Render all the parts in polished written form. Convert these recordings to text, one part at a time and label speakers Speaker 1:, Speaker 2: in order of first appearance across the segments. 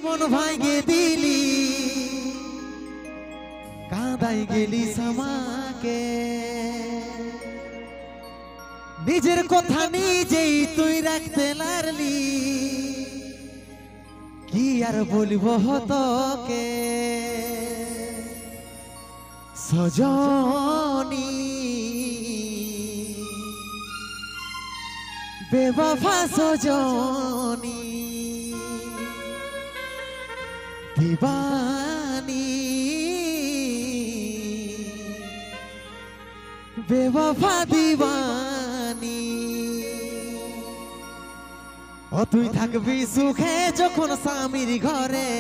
Speaker 1: মন ভাঙে দিলি কাঁদাই গেলি আমাকে নিজের কথা নিজেই তুই রাখতে লারলি কি আর বলবো তোকে সজনী বেওয়াফা সজনী दीवानी बेवफा दीवानी ओ तुई थाकबी सुखे जखन स्वामीर घरे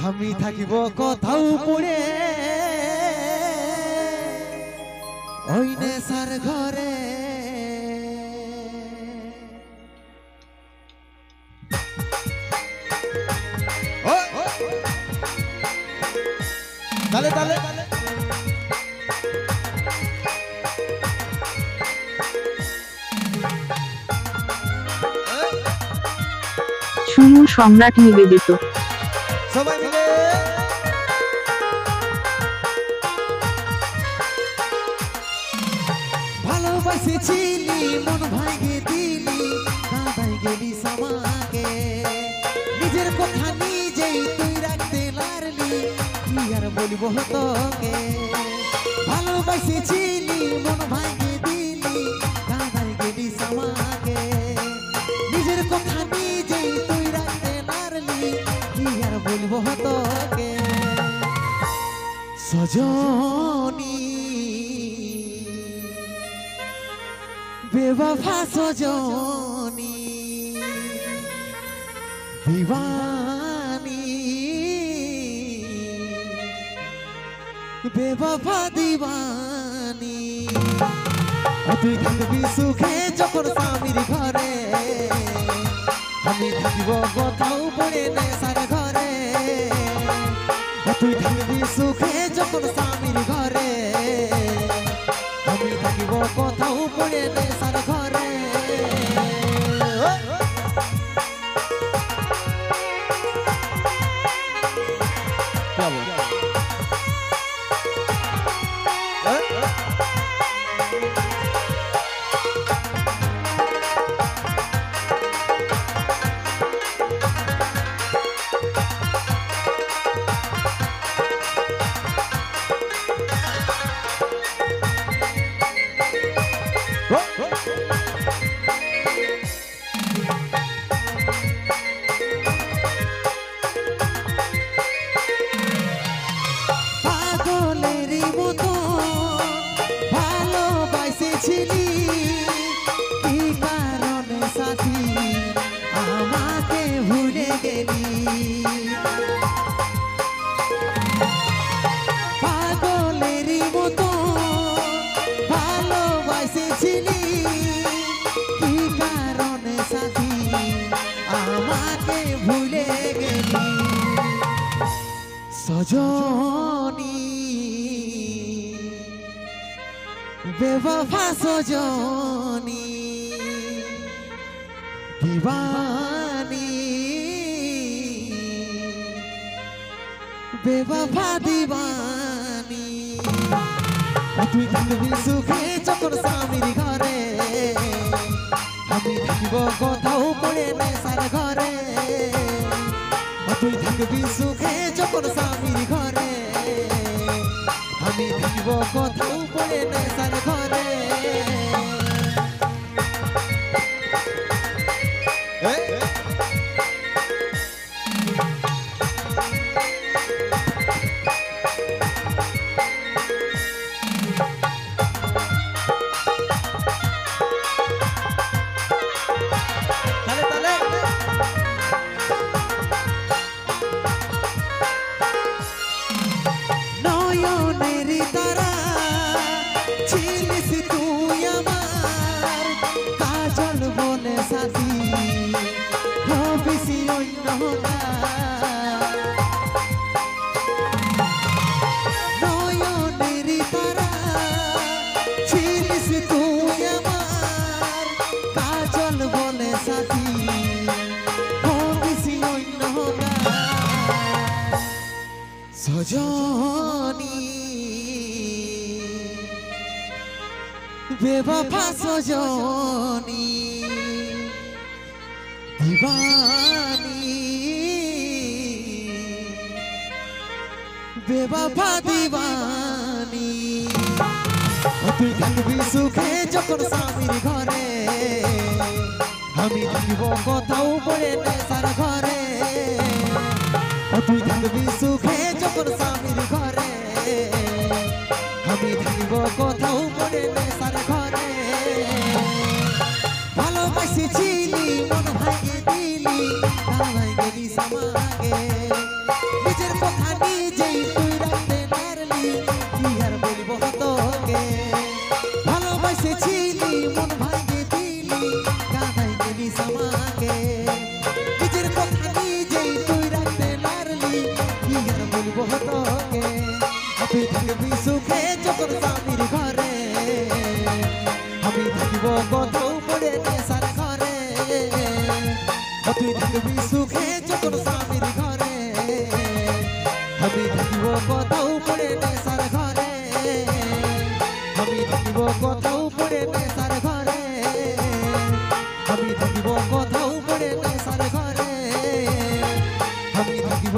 Speaker 1: आमी थाकिब कोथाओ पड़े ओई नेशार घरे dale dale
Speaker 2: শুনুন সম্রাট নিবেদিত
Speaker 1: সবাই মিলে ভালোবাসেছিলি মন ভাঙে দিলি কাঁদাই গেলি আমাকে নিজের কথা নিজেই তুই রাখতে লারলি কি আর বলবো তোকে ভালোবাসেছিলি মন ভাঙে দিলি কাঁদাই গেলি আমাকে নিজের কথা নিজেই তুই রাখতে লারলি কি আর বলবো তোকে সজনী बेवफा सजनी दीवानी बेवफा दीवानी तुई थाकबी सुखे जखन स्वामीर घरे आमी थाकिब कोथाओ पड़े नेशार घरे तुई थाकबी सुखे जखन स्वामीर घरे आमी थाकिब कोथाओ पड़े नेशार घरे सजनी बेवफा सजनी दीवानी बेवफा दीवानी तुई थाकबी सुखे जखन स्वामीर घरे आमी थाकिब कोथाओ पड़े नेशार घरे तुई थाकबी सुखे जखन स्वामीर घरे आमी थाकिब कोथाओ पड़े नेशार घरे नयनेर तारा সজনী বেওয়াফা সজনী দিবানী বেওয়াফা দিবানী তুই থাকবি সুখে যখন স্বামীর ঘরে আমি থাকিব কোথাও পড়ে নেশার ঘরে তুই থাকবি সুখে যখন স্বামীর ঘরে আমি থাকিব কোথাও পড়ে নেশার ঘরে ভালোবাসেছিলি মন ভাঙে দিলি ভাঙে গেলি সমাগে নিজের কথা নিজেই তুই রাখতে পারলি কি আর বলবো তোকে ভালোবাসেছিলি মন ভাঙে দিলি কাঁদাই গেলি সমাগে নিজের কথা নিজেই তুই রাখতে পারলি কি আর বলবো তোকে তুই থাকবি সুখে যখন স্বামীর ঘরে আমি থাকিব কোথাও পড়ে নেশার ঘরে তুই থাকবি সুখে যখন স্বামীর ঘরে আমি থাকিব কোথাও পড়ে নেশার ঘরে আমি থাকিব কোথাও পড়ে নেশার ঘরে আমি থাকিব কোথাও পড়ে নেশার ঘরে আমি থাকিব